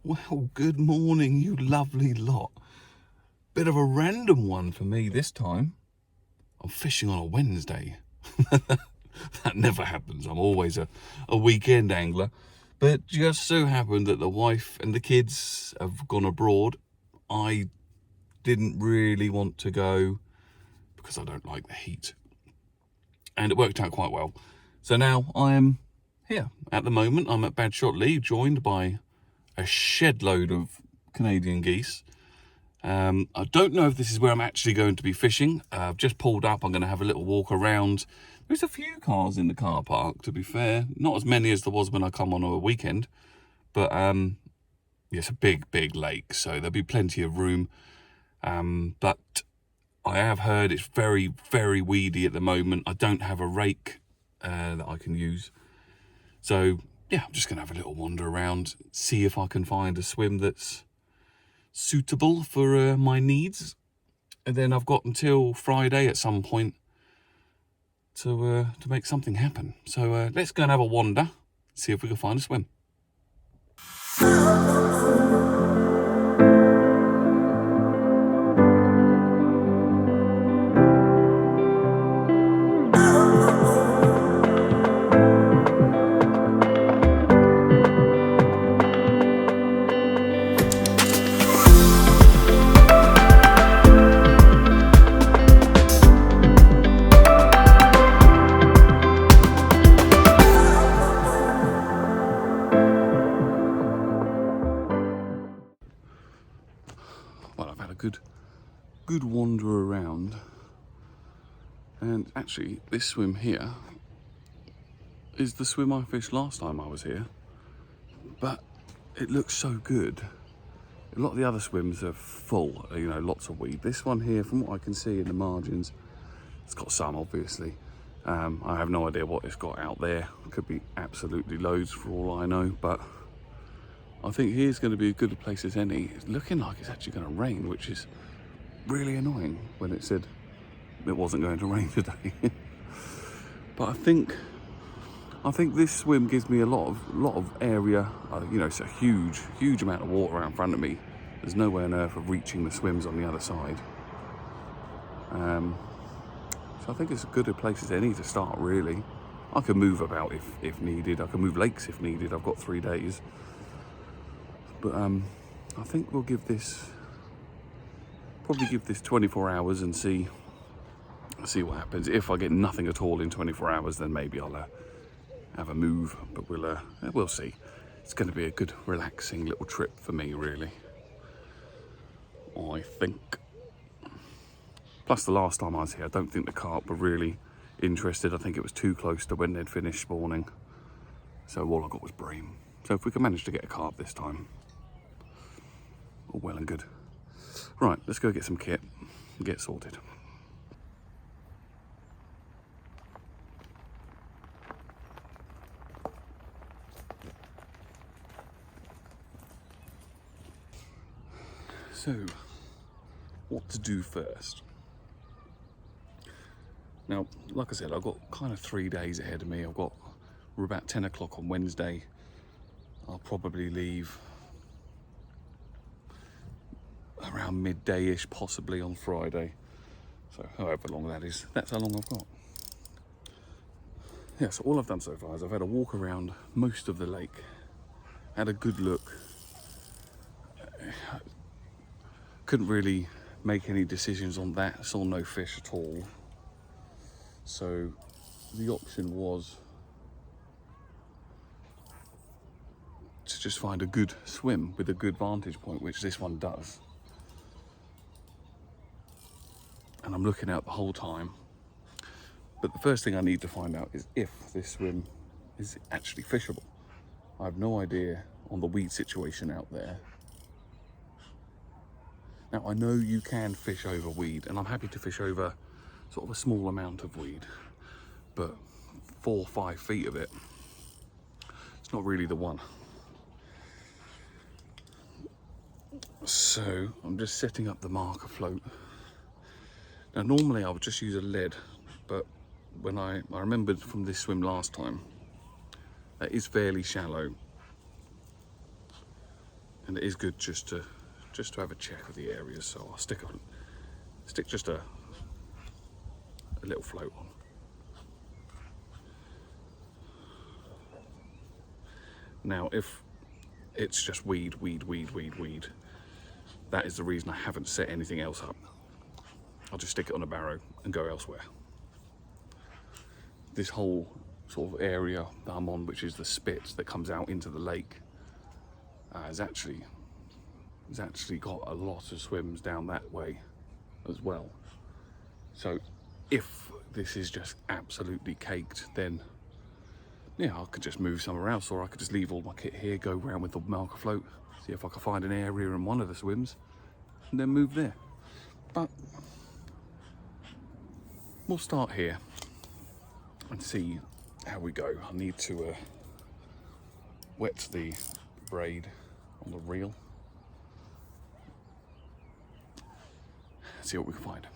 Well, good morning, you lovely lot. Bit of a random one for me this time. I'm fishing on a Wednesday. That never happens. I'm always a weekend angler. But just so happened that the wife and the kids have gone abroad. I didn't really want to go because I don't like the heat. And it worked out quite well. So now I am here. At the moment, I'm at Badshot Lea, joined by a shed load of Canadian geese. I don't know if this is where I'm actually going to be fishing. I've just pulled up. I'm going to have a little walk around. There's a few cars in the car park, to be fair. Not as many as there was when I come on a weekend. But yeah, it's a big lake, so there'll be plenty of room. But I have heard it's very weedy at the moment. I don't have a rake that I can use. So yeah, I'm just going to have a little wander around, see if I can find a swim that's suitable for my needs. And then I've got until Friday at some point to make something happen. So let's go and have a wander, see if we can find a swim. Well, I've had a good wander around, and actually this swim here is the swim I fished last time I was here, but it looks so good. A lot of the other swims are full, you know, lots of weed. This one here, from what I can see in the margins, it's got some, obviously. I have no idea what it's got out there. It could be absolutely loads for all I know, but I think here's going to be as good a place as any. It's looking like it's actually going to rain, which is really annoying when it said it wasn't going to rain today. But I think this swim gives me a lot of area. You know, it's a huge amount of water out in front of me. There's no way on earth of reaching the swims on the other side. So I think it's as good a place as any to start, really. I can move about if needed. I can move lakes if needed. I've got 3 days. But I think we'll probably give this 24 hours and see what happens. If I get nothing at all in 24 hours, then maybe I'll have a move. But we'll see. It's going to be a good, relaxing little trip for me, really, I think. Plus, the last time I was here, I don't think the carp were really interested. I think it was too close to when they'd finished spawning. So all I got was bream. So if we can manage to get a carp this time, all well and good. Right, let's go get some kit and get sorted. So, what to do first? Now, like I said, I've got kind of 3 days ahead of me. We're about 10 o'clock on Wednesday. I'll probably leave around midday-ish, possibly on Friday. So however long that is, that's how long I've got. Yeah, so all I've done so far is I've had a walk around most of the lake, had a good look. Couldn't really make any decisions on that, saw no fish at all. So the option was to just find a good swim with a good vantage point, which this one does. And I'm looking out the whole time. But the first thing I need to find out is if this swim is actually fishable. I have no idea on the weed situation out there. Now, I know you can fish over weed, and I'm happy to fish over sort of a small amount of weed, but 4 or 5 feet of it, it's not really the one. So I'm just setting up the marker float. Now, normally I would just use a lead, but when I remembered from this swim last time, that is fairly shallow. and it is good just to have a check of the areas. So I'll stick just a little float on. Now, if it's just weed, that is the reason I haven't set anything else up. I'll just stick it on a barrow and go elsewhere. This whole sort of area that I'm on, which is the spit that comes out into the lake, has actually got a lot of swims down that way as well. So if this is just absolutely caked, then yeah, I could just move somewhere else, or I could just leave all my kit here, go around with the marker float, see if I can find an area in one of the swims, and then move there. But we'll start here and see how we go. I need to wet the braid on the reel, see what we can find.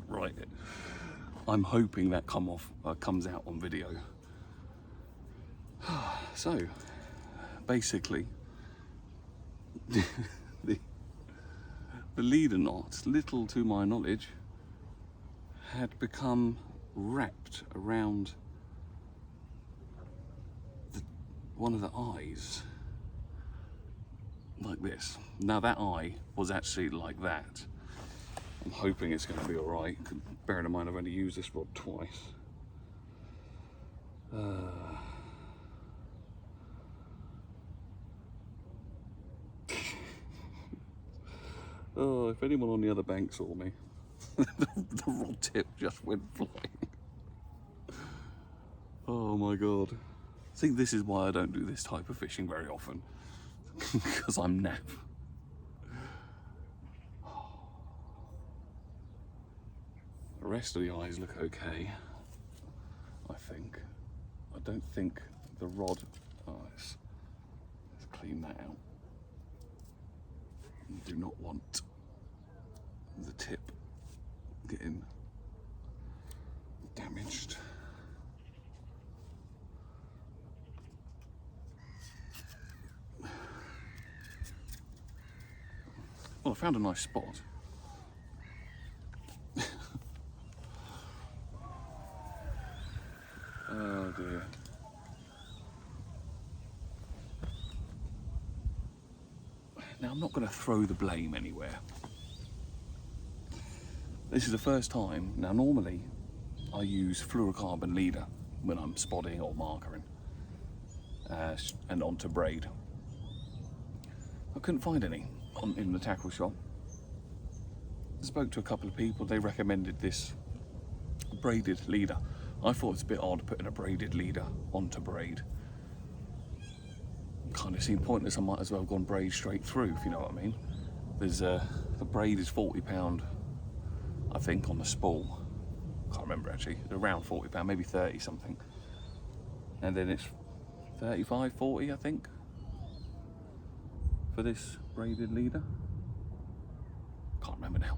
Right, I'm hoping that comes out on video. So basically the leader knot, little to my knowledge, had become wrapped around one of the eyes like this. Now that eye was actually like that. I'm hoping it's going to be alright, bearing in mind I've only used this rod twice. Oh, if anyone on the other bank saw me, the rod tip just went flying. Oh my god. I think this is why I don't do this type of fishing very often, because I'm naff. The rest of the eyes look okay, I think. I don't think the rod, let's clean that out. I do not want the tip getting damaged. Well, I found a nice spot. Oh dear. Now I'm not going to throw the blame anywhere. This is the first time. Now normally I use fluorocarbon leader when I'm spotting or markering and onto braid. I couldn't find any in the tackle shop. I spoke to a couple of people, they recommended this braided leader. I thought it's a bit odd putting a braided leader onto braid. Kind of seemed pointless. I might as well have gone braid straight through, if you know what I mean. There's the braid is £40, I think, on the spool. Can't remember actually. Around £40, maybe 30 something. And then it's 35, 40, I think, for this braided leader. Can't remember now.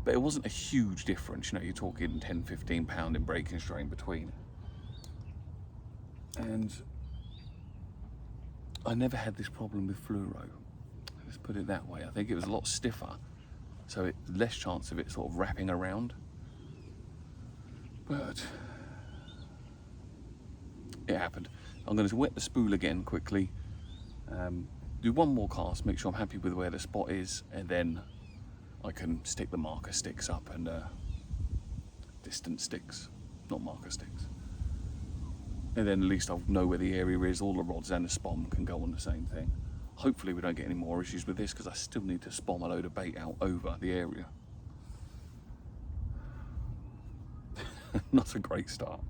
But it wasn't a huge difference, you know, you're talking 10, 15 pound in breaking strain between. And I never had this problem with fluoro. Let's put it that way. I think it was a lot stiffer, so it's less chance of it sort of wrapping around. But it happened. I'm going to wet the spool again quickly, do one more cast, make sure I'm happy with where the spot is, and then I can stick the marker sticks up and distance sticks. not marker sticks. And then at least I'll know where the area is. All the rods and the spom can go on the same thing. Hopefully we don't get any more issues with this, because I still need to spom a load of bait out over the area. Not a great start.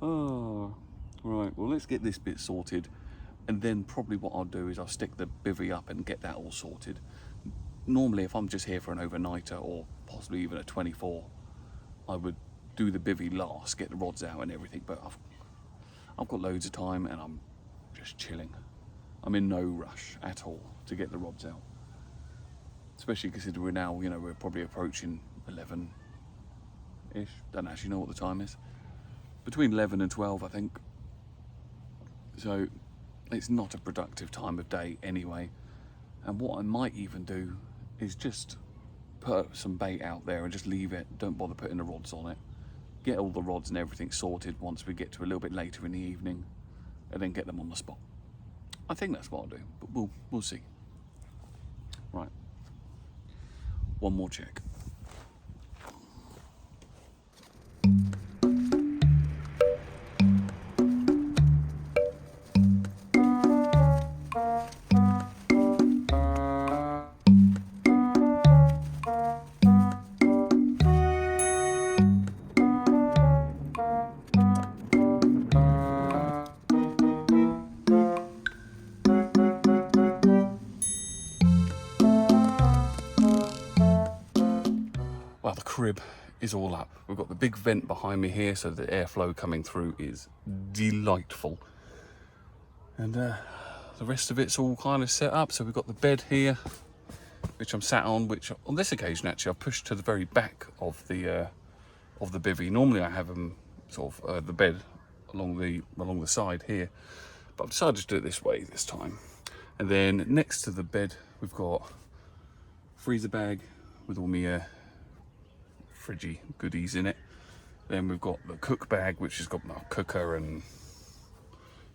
Oh, right, well, let's get this bit sorted, and then probably what I'll do is I'll stick the bivvy up and get that all sorted. Normally, if I'm just here for an overnighter or possibly even a 24, I would do the bivvy last, get the rods out and everything, but I've got loads of time and I'm just chilling. I'm in no rush at all to get the rods out, especially considering we're now, you know, we're probably approaching 11-ish. Don't actually know what the time is. Between 11 and 12, I think. So it's not a productive time of day anyway. And what I might even do is just put some bait out there and just leave it. Don't bother putting the rods on it. Get all the rods and everything sorted once we get to a little bit later in the evening, and then get them on the spot. I think that's what I'll do, but we'll see. Right. One more check. Well, the crib is all up. We've got the big vent behind me here, so the airflow coming through is delightful. And the rest of it's all kind of set up. So we've got the bed here, which I'm sat on, which on this occasion actually I've pushed to the very back of the bivvy. Normally I have them sort of the bed along the side here, but I've decided to do it this way this time. And then next to the bed we've got freezer bag with all my fridgy goodies in it. Then we've got the cook bag, which has got my cooker and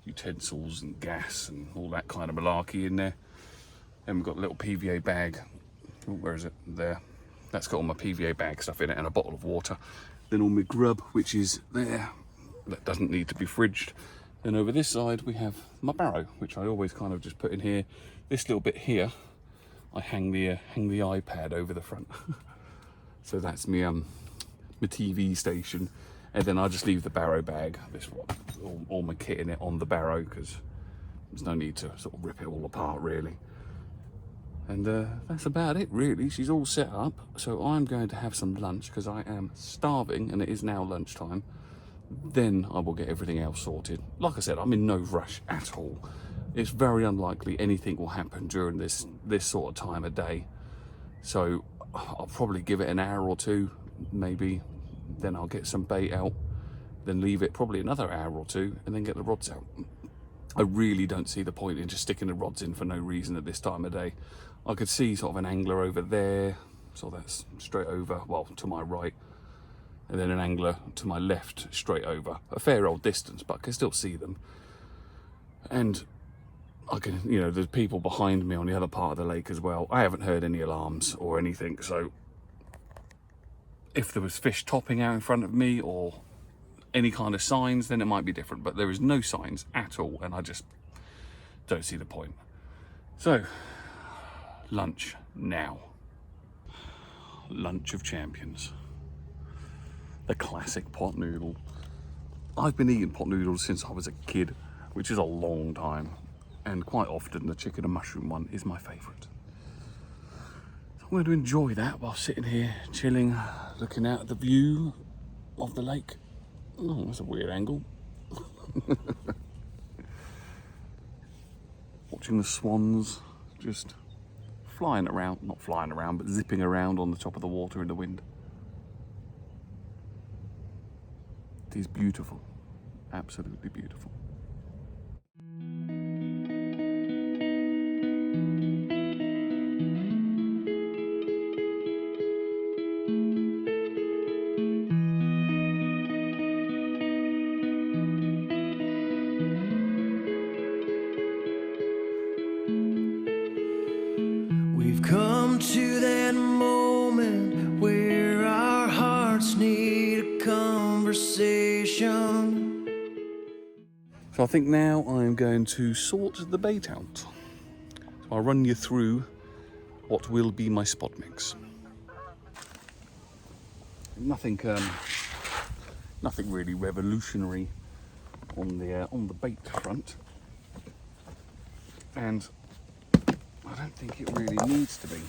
utensils and gas and all that kind of malarkey in there. Then we've got a little PVA bag. Oh, where is it? There. That's got all my PVA bag stuff in it and a bottle of water. Then all my grub, which is there. That doesn't need to be fridged. Then over this side we have my barrow, which I always kind of just put in here. This little bit here, I hang the iPad over the front. So that's my TV station, and then I just leave the barrow bag, all my kit in it on the barrow, because there's no need to sort of rip it all apart really. And that's about it really. She's all set up, so I'm going to have some lunch because I am starving and it is now lunchtime. Then I will get everything else sorted. Like I said, I'm in no rush at all. It's very unlikely anything will happen during this sort of time of day, so I'll probably give it an hour or two, maybe. Then I'll get some bait out, then leave it probably another hour or two, and then get the rods out. I really don't see the point in just sticking the rods in for no reason at this time of day. I could see sort of an angler over there, so that's straight over, well, to my right, and then an angler to my left, straight over. A fair old distance, but I can still see them. And I can, you know, there's people behind me on the other part of the lake as well. I haven't heard any alarms or anything, so if there was fish topping out in front of me or any kind of signs, then it might be different, but there is no signs at all, and I just don't see the point. So, lunch now. Lunch of champions. The classic pot noodle. I've been eating pot noodles since I was a kid, which is a long time. And quite often the chicken and mushroom one is my favourite. So I'm going to enjoy that while sitting here chilling, looking out at the view of the lake. Oh, that's a weird angle. Watching the swans just flying around, not flying around, but zipping around on the top of the water in the wind. It is beautiful, absolutely beautiful. We've come to that moment where our hearts need a conversation. frustration. So I think now I'm going to sort the bait out. So I'll run you through what will be my spot mix. Nothing really revolutionary on the bait front, and I don't think it really needs to be.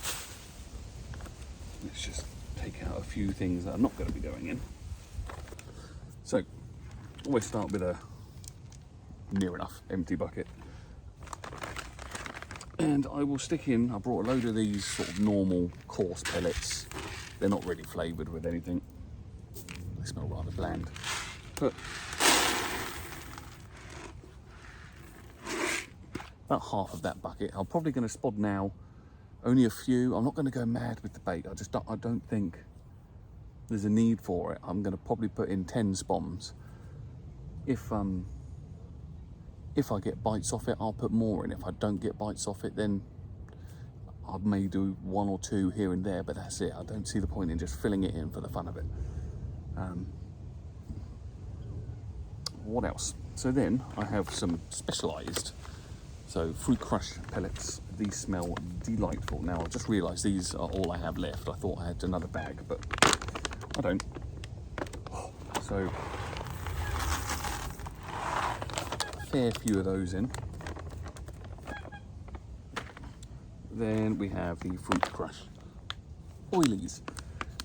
Let's just take out a few things that are not going to be going in. So, always start with a near enough empty bucket, and I will stick in. I brought a load of these sort of normal coarse pellets. They're not really flavoured with anything. They smell rather bland. But about half of that bucket. I'm probably going to spod now only a few. I'm not going to go mad with the bait. I don't think there's a need for it. I'm going to probably put in 10 spoms. If I get bites off it, I'll put more in. If I don't get bites off it, then I may do 1 or 2 here and there, but that's it. I don't see the point in just filling it in for the fun of it. What else? So then I have some specialised, so fruit crush pellets. These smell delightful. Now I've just realised these are all I have left. I thought I had another bag, but I don't. So a fair few of those in. Then we have the fruit crush oilies.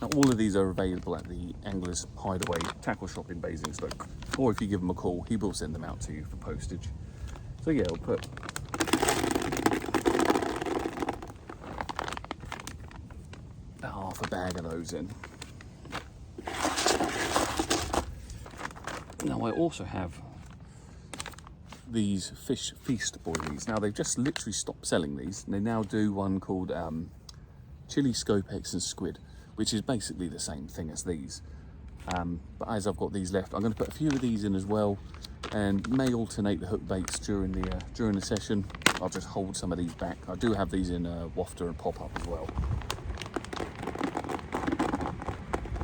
Now all of these are available at the Angler's Hideaway tackle shop in Basingstoke, or if you give him a call, he will send them out to you for postage. So yeah, I'll put half a bag of those in. Now I also have these fish feast boilies. Now they've just literally stopped selling these, and they now do one called chili, scopex and squid, which is basically the same thing as these. But as I've got these left, I'm going to put a few of these in as well, and may alternate the hook baits during the session. I'll just hold some of these back. I do have these in wafter and pop up as well.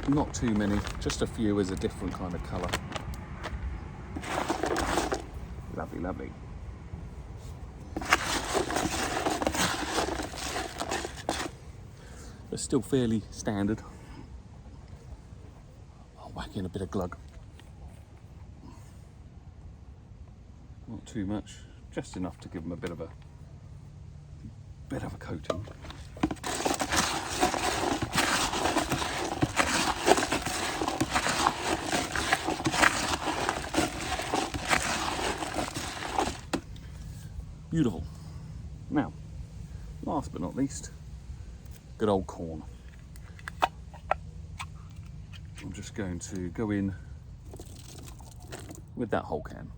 Not too many, just a few as a different kind of colour. Lovely, lovely. But still fairly standard. I'll whack in a bit of glug. Not too much, just enough to give them a bit of a coating. Beautiful. Now, last but not least, good old corn. I'm just going to go in with that whole can.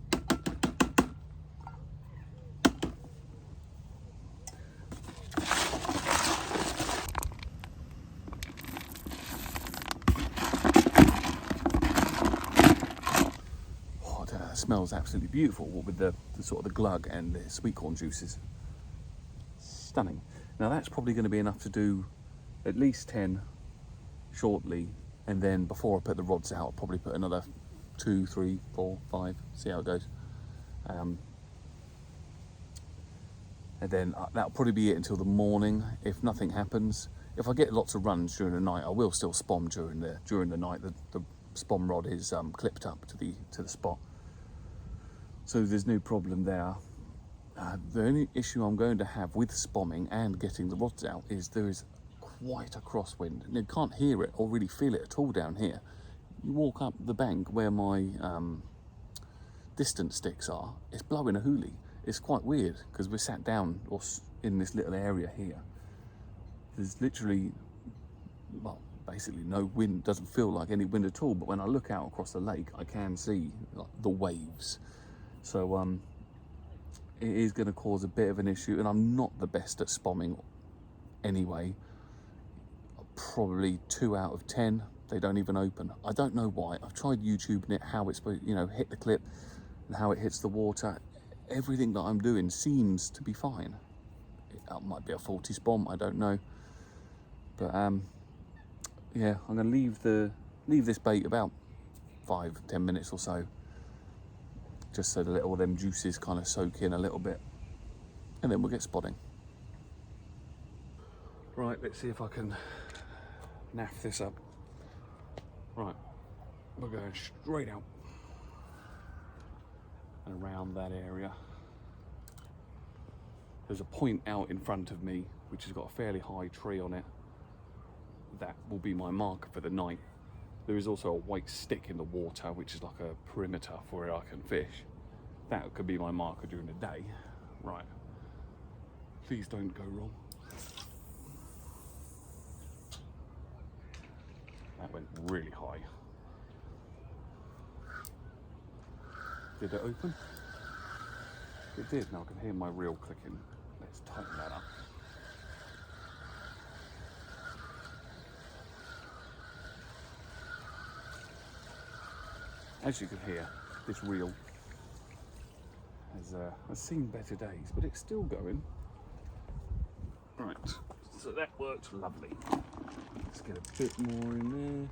Smells absolutely beautiful with the sort of the glug and the sweet corn juices. Stunning. Now that's probably going to be enough to do at least 10 shortly, and then before I put the rods out, I'll probably put another 2, 3, 4, 5, see how it goes. And then that'll probably be it until the morning if nothing happens. If I get lots of runs during the night, I will still spom during the night. The spom rod is clipped up to the spot. So there's no problem there. The only issue I'm going to have with spomming and getting the rods out is there is quite a crosswind. And you can't hear it or really feel it at all down here. You walk up the bank where my distance sticks are, it's blowing a hoolie. It's quite weird because we're sat down in this little area here. There's literally, well, basically no wind, doesn't feel like any wind at all, but when I look out across the lake, I can see like, the waves. So it is going to cause a bit of an issue, and I'm not the best at spomming anyway. Probably 2 out of 10, they don't even open. I don't know why. I've tried YouTubing it, how it's supposed, hit the clip and how it hits the water. Everything that I'm doing seems to be fine. It might be a faulty spom, I don't know. But yeah, I'm going to leave this bait about 5-10 minutes or so, just so the all them juices kind of soak in a little bit, and then we'll get spotting. Right, let's see if I can naff this up. Right, we're going straight out and around that area. There's a point out in front of me which has got a fairly high tree on it. That will be my marker for the night. There is also a white stick in the water which is like a perimeter for where I can fish. That could be my marker during the day. Right, please don't go wrong. That went really high. Did it open? It did. Now I can hear my reel clicking. Let's tighten that up. As you can hear, this reel has seen better days, but it's still going. Right, so that worked lovely. Let's get a bit more in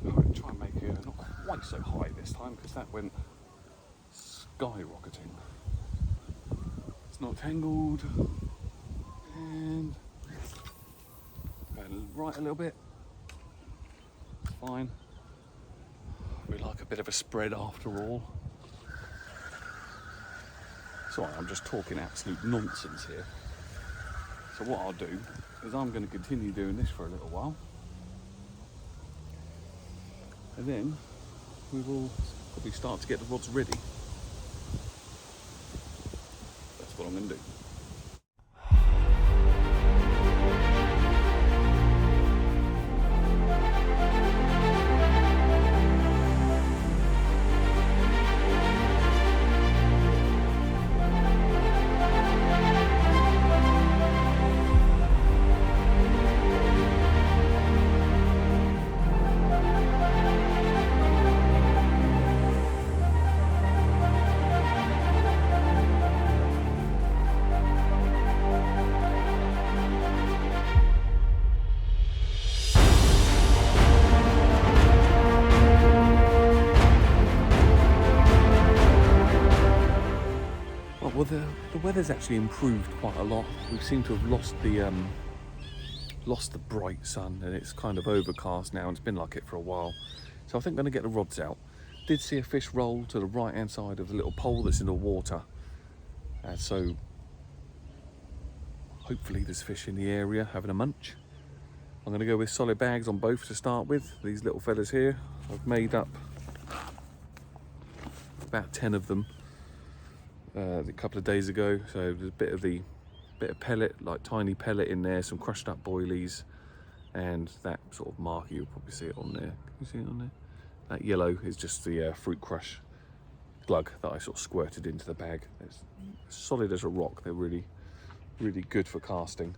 there. Alright, try and make it not quite so high this time, because that went skyrocketing. It's not tangled, and going right a little bit. It's fine. We like a bit of a spread after all. Sorry, I'm just talking absolute nonsense here. So what I'll do is I'm going to continue doing this for a little while, and then we will probably start to get the rods ready. That's what I'm going to do. Well, the weather's actually improved quite a lot. We seem to have lost the bright sun, and it's kind of overcast now, and it's been like it for a while. So I think I'm going to get the rods out. Did see a fish roll to the right hand side of the little pole that's in the water. So hopefully there's fish in the area having a munch. I'm going to go with solid bags on both to start with. These little fellas here, I've made up about 10 of them a couple of days ago. So there's a bit of pellet, like tiny pellet in there, some crushed up boilies, and that sort of marker, you'll probably see it on there. Can you see it on there? That yellow is just the fruit crush glug that I sort of squirted into the bag. It's solid as a rock. They're really, really good for casting.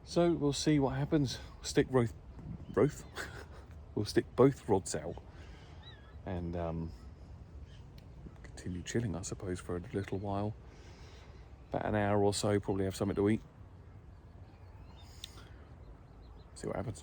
So we'll see what happens. We'll stick both rods out and continue chilling, I suppose, for a little while. About an hour or so, probably have something to eat. See what happens.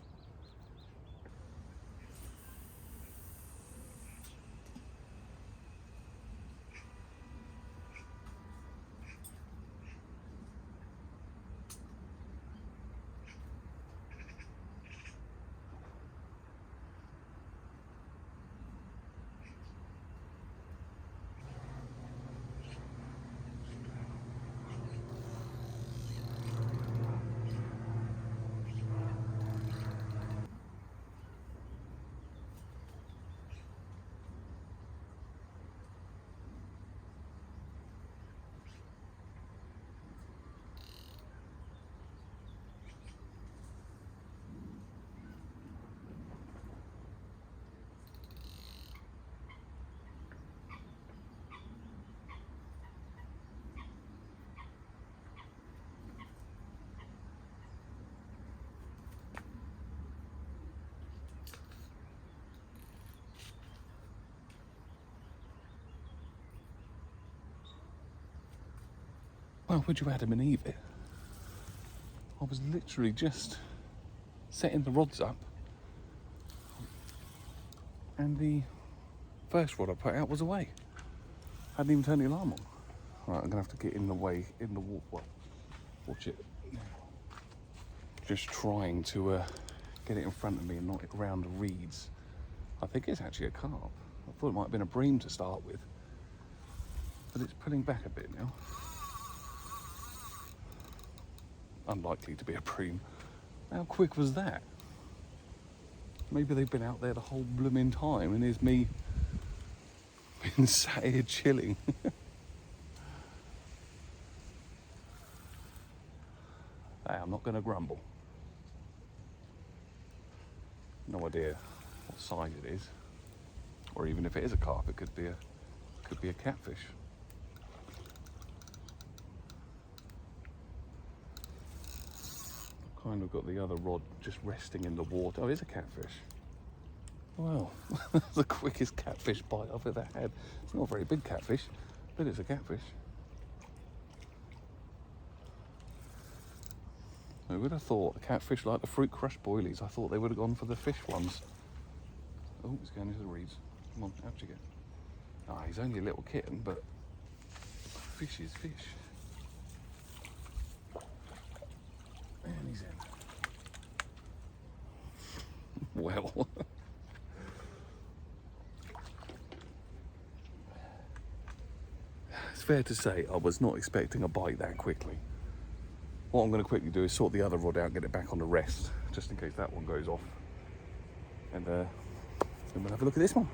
Well, would you Adam and Eve it? I was literally just setting the rods up, and the first rod I put out was away. Hadn't even turned the alarm on. Right, I'm gonna have to get in the way, in the water. Well, watch it. Just trying to get it in front of me and knock it around the reeds. I think it's actually a carp. I thought it might have been a bream to start with, but it's pulling back a bit now. Unlikely to be a bream. How quick was that? Maybe they've been out there the whole blooming time, and here's me been sat here chilling. Hey, I'm not going to grumble. No idea what size it is, or even if it is a carp, it could be a catfish. I've kind of got the other rod just resting in the water. Oh, it is a catfish. Wow, that's the quickest catfish bite I've ever had. It's not a very big catfish, but it's a catfish. Who would have thought a catfish like the fruit crush boilies? I thought they would have gone for the fish ones. Oh, it's going into the reeds. Come on, out you get. Ah, he's only a little kitten, but fish is fish. And he's in. Well. It's fair to say I was not expecting a bite that quickly. What I'm going to quickly do is sort the other rod out and get it back on the rest, just in case that one goes off. And then we'll have a look at this one.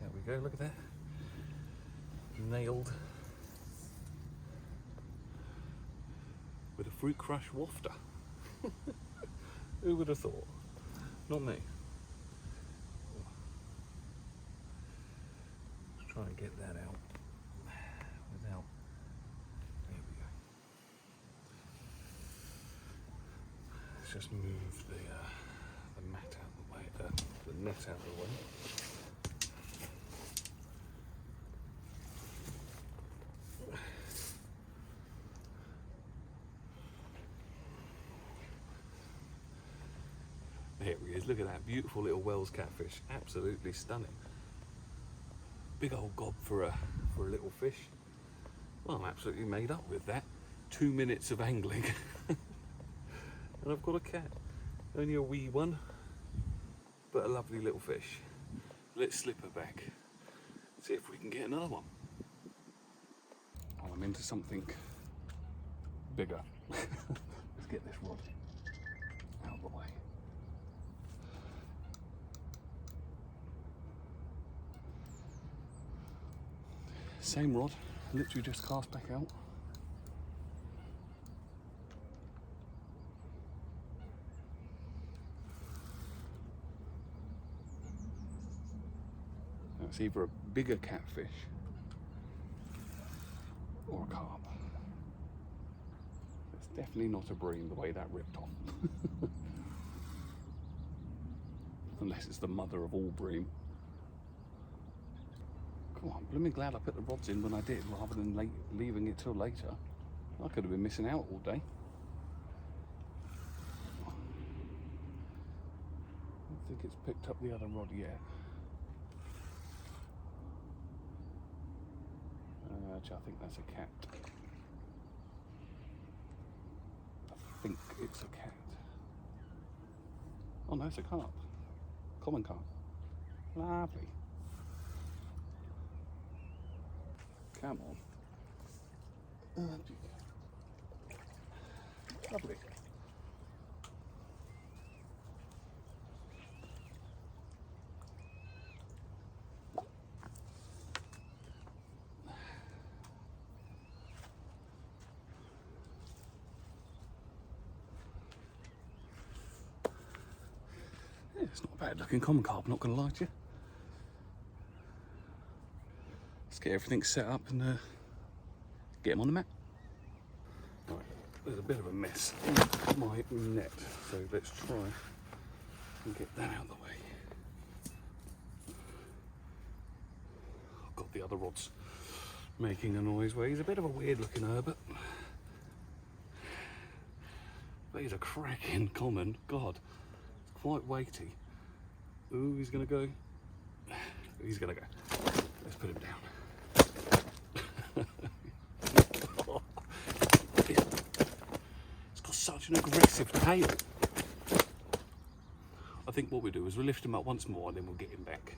There we go, look at that. Nailed. With a fruit crush wafter. Who would have thought? Not me. Let's try and get that out without. There we go. Let's just move the mat out of the way, the net out of the way. There he is, look at that beautiful little Wells catfish, absolutely stunning. Big old gob for a little fish. Well, I'm absolutely made up with that. 2 minutes of angling and I've got a cat. Only a wee one, but a lovely little fish. Let's slip her back, see if we can get another one. Oh, I'm into something bigger. Let's get this rod out of the way. Same rod, literally just cast back out. Now it's either a bigger catfish or a carp. It's definitely not a bream the way that ripped off. Unless it's the mother of all bream. Come on, I'm blooming glad I put the rods in when I did, rather than leaving it till later. I could have been missing out all day. I don't think it's picked up the other rod yet. Actually, I think that's a cat. I think it's a cat. Oh no, it's a carp. Common carp. Lovely. Come on. Lovely. Yeah, it's not a bad looking common carp, not going to lie to you. Let's get everything set up and get him on the mat. Right, there's a bit of a mess in my net, so let's try and get that out of the way. I've got the other rods making a noise where he's a bit of a weird looking herbert. But he's a cracking common. God, it's quite weighty. Ooh, he's gonna go. He's gonna go. Let's put him down. It's got such an aggressive tail. I think what we do is we'll lift him up once more and then we'll get him back.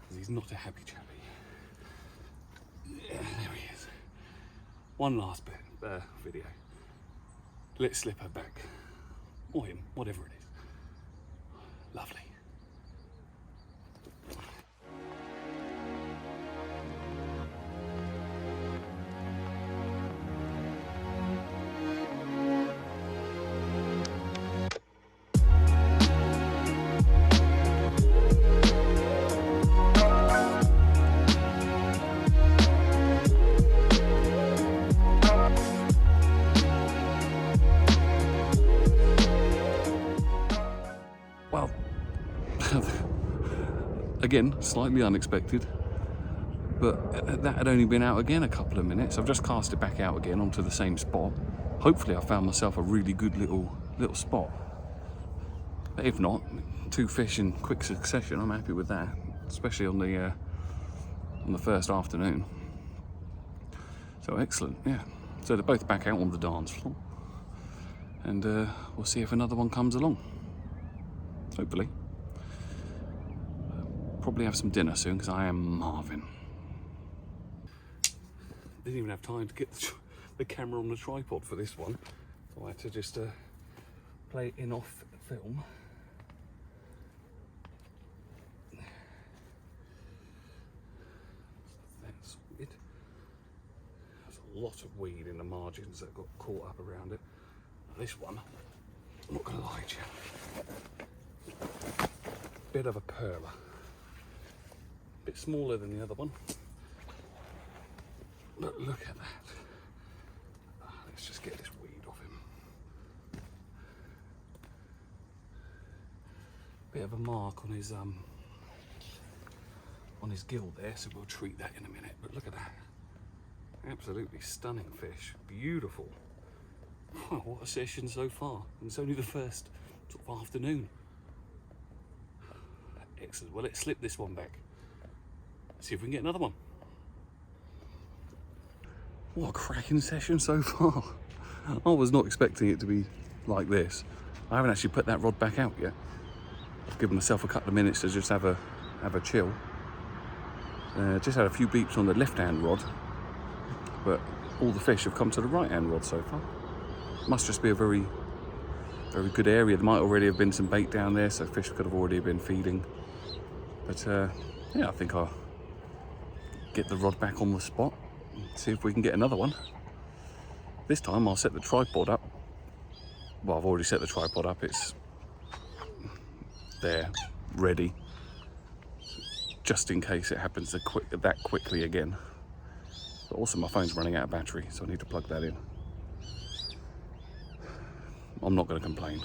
Because he's not a happy chappy. Yeah, there he is. One last bit, video. Let's slip her back. Or him, whatever it is. Lovely. Well, again, slightly unexpected, but that had only been out again a couple of minutes. I've just cast it back out again onto the same spot. Hopefully I found myself a really good little spot. But if not, 2 fish in quick succession, I'm happy with that, especially on the first afternoon. So excellent, yeah. So they're both back out on the dance floor, and we'll see if another one comes along. Hopefully. Probably have some dinner soon because I am Marvin. Didn't even have time to get the camera on the tripod for this one, so I had to just play it in off film. That's weird. There's a lot of weed in the margins that got caught up around it. This one, I'm not going to lie to you. Bit of a perler, bit smaller than the other one, but look at that. Let's just get this weed off him. Bit of a mark on his gill there, so we'll treat that in a minute. But look at that, absolutely stunning fish, beautiful. Wow, what a session so far, and it's only the first sort of afternoon. Excellent. Well, let's slip this one back. See if we can get another one. What a cracking session so far. I was not expecting it to be like this. I haven't actually put that rod back out yet. I've given myself a couple of minutes to just have a chill. Just had a few beeps on the left-hand rod, but all the fish have come to the right-hand rod so far. Must just be a very, very good area. There might already have been some bait down there, so fish could have already been feeding. But yeah, I think I'll get the rod back on the spot and see if we can get another one. This time I'll set the tripod up. Well, I've already set the tripod up. It's there, ready, just in case it happens that quickly again. But also my phone's running out of battery, so I need to plug that in. I'm not going to complain.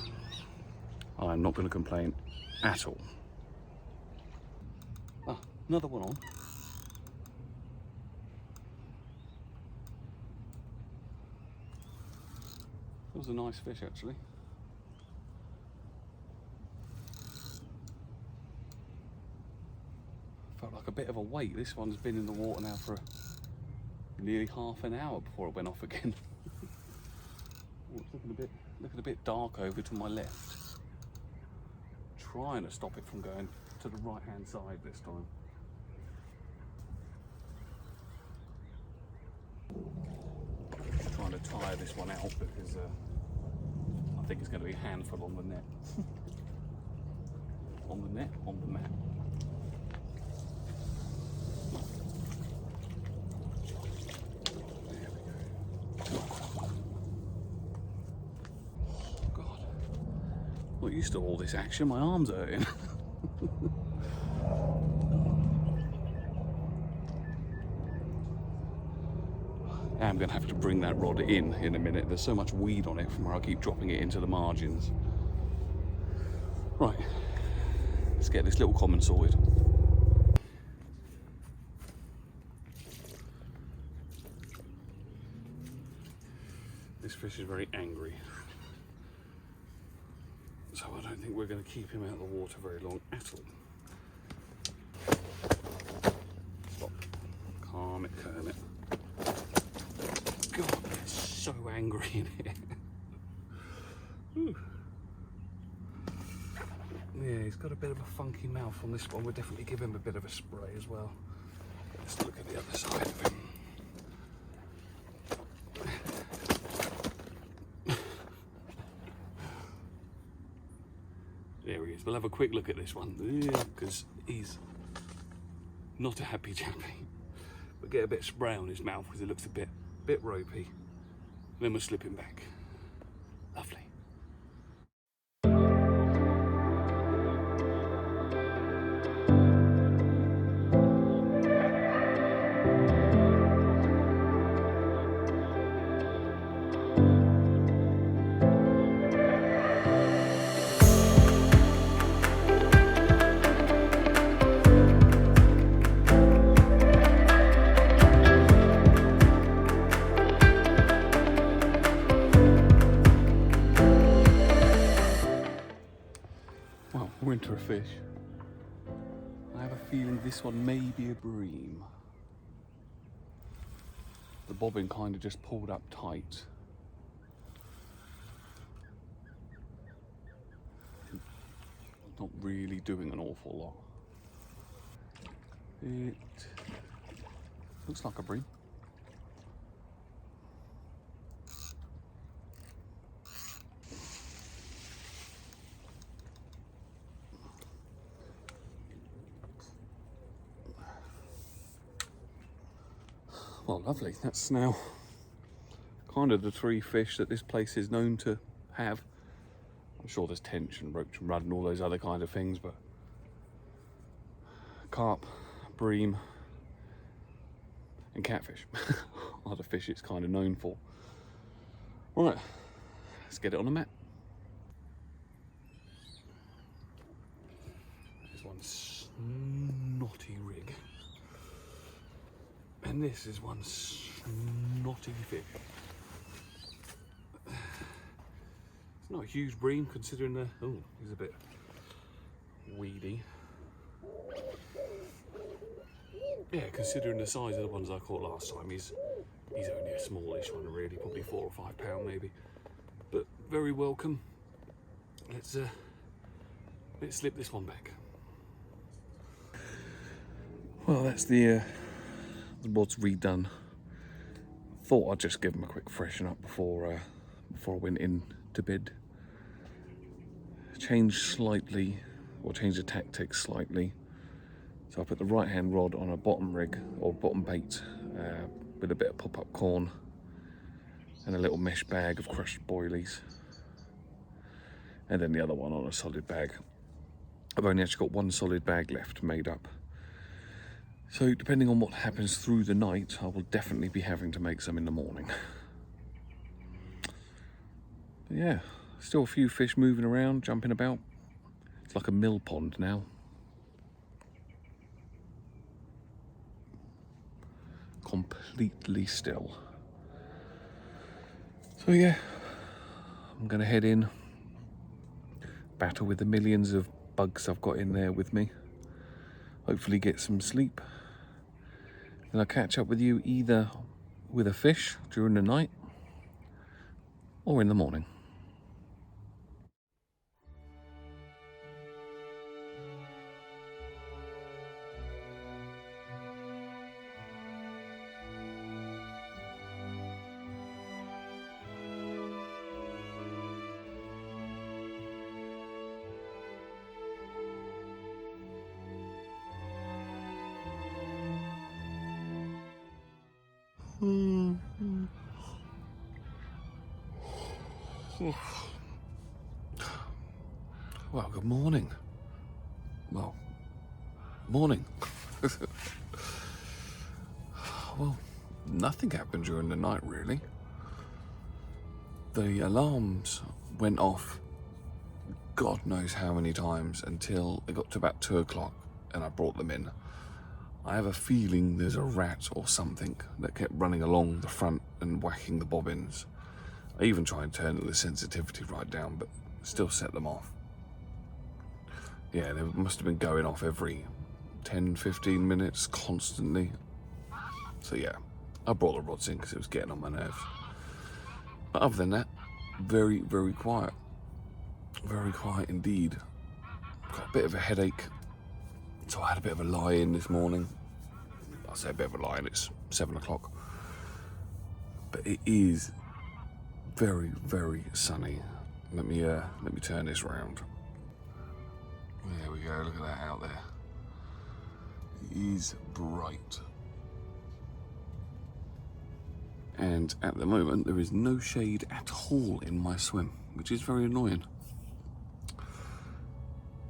I'm not going to complain at all. Ah, another one on. That was a nice fish, actually. Felt like a bit of a wait. This one's been in the water now for nearly half an hour before it went off again. Oh, it's looking a bit dark over to my left. Trying to stop it from going to the right hand side this time. Trying to tire this one out because I think it's going to be a handful on the net. On the net, on the mat. There we go. Oh God. Not used to all this action, my arms are hurting. I'm going to have to bring that rod in a minute. There's so much weed on it from where I keep dropping it into the margins. Right, let's get this little common sorted. This fish is very angry, so I don't think we're going to keep him out of the water very long at all. Stop. Calm it, Kermit. God, it's so angry in here. Ooh. Yeah, he's got a bit of a funky mouth on this one. We'll definitely give him a bit of a spray as well. Let's look at the other side of him. There he is. We'll have a quick look at this one, because he's not a happy chappy. We'll get a bit of spray on his mouth because it looks a bit ropey. Then we'll slip him back. Lovely. Well, we're into a fish. I have a feeling this one may be a bream. The bobbin kind of just pulled up tight. Not really doing an awful lot. It looks like a bream. Well, lovely. That's now kind of the three fish that this place is known to have. I'm sure there's tench and roach and rudd and all those other kind of things, but carp, bream, and catfish are the fish it's kind of known for. Right, let's get it on the map. There's one snotty rig. And this is one snotty fish. It's not a huge bream considering the, oh, he's a bit weedy. Yeah, considering the size of the ones I caught last time, he's only a smallish one really, probably 4 or 5 pound maybe. But very welcome. Let's slip this one back. Well, that's the rod's redone. Thought I'd just give him a quick freshen up before I went in to bed. Changed the tactics slightly. So I put the right hand rod on a bottom rig or bottom bait with a bit of pop-up corn and a little mesh bag of crushed boilies, and then the other one on a solid bag. I've only actually got one solid bag left made up. So depending on what happens through the night, I will definitely be having to make some in the morning. But yeah, still a few fish moving around, jumping about. It's like a mill pond now. Completely still. So yeah, I'm gonna head in, battle with the millions of bugs I've got in there with me. Hopefully get some sleep. Then I'll catch up with you either with a fish during the night or in the morning. Well, good morning. Well, morning. Well, nothing happened during the night, really. The alarms went off God knows how many times until it got to about 2 o'clock and I brought them in. I have a feeling there's a rat or something that kept running along the front and whacking the bobbins. I even tried to turn the sensitivity right down, but still set them off. Yeah, they must have been going off every 10-15 minutes constantly. So yeah, I brought the rods in because it was getting on my nerves. But other than that, very, very quiet. Very quiet indeed. Got a bit of a headache, so I had a bit of a lie-in this morning. I say a bit of a lie-in, it's 7 o'clock. But it is very, very sunny. Let me turn this round. There we go, look at that out there. It is bright. And at the moment, there is no shade at all in my swim, which is very annoying.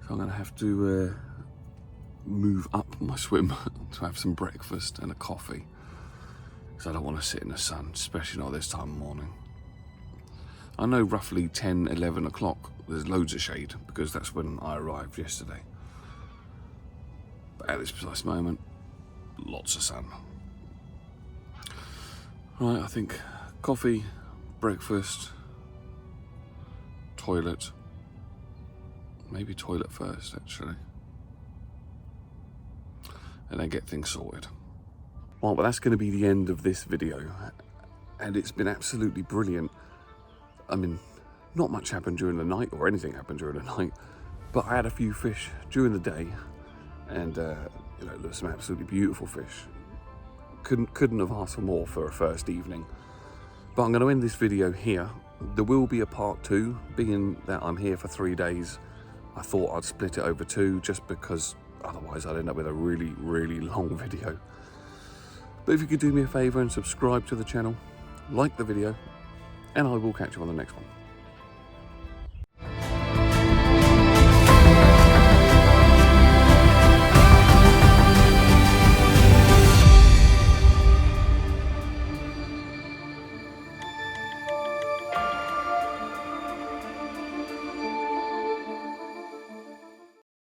So I'm going to have to move up my swim to have some breakfast and a coffee. Because I don't want to sit in the sun, especially not this time of morning. I know roughly 10, 11 o'clock, there's loads of shade, because that's when I arrived yesterday. But at this precise moment, lots of sun. Right, I think coffee, breakfast, toilet. Maybe toilet first, actually. And then get things sorted. Well, but that's going to be the end of this video. And it's been absolutely brilliant. I mean, not much happened during the night, or anything happened during the night. But I had a few fish during the day. And, you know, there's some absolutely beautiful fish. Couldn't have asked for more for a first evening. But I'm going to end this video here. There will be a part 2, being that I'm here for 3 days. I thought I'd split it over 2 just because otherwise I'd end up with a really, really long video. But if you could do me a favour and subscribe to the channel, like the video, and I will catch you on the next one.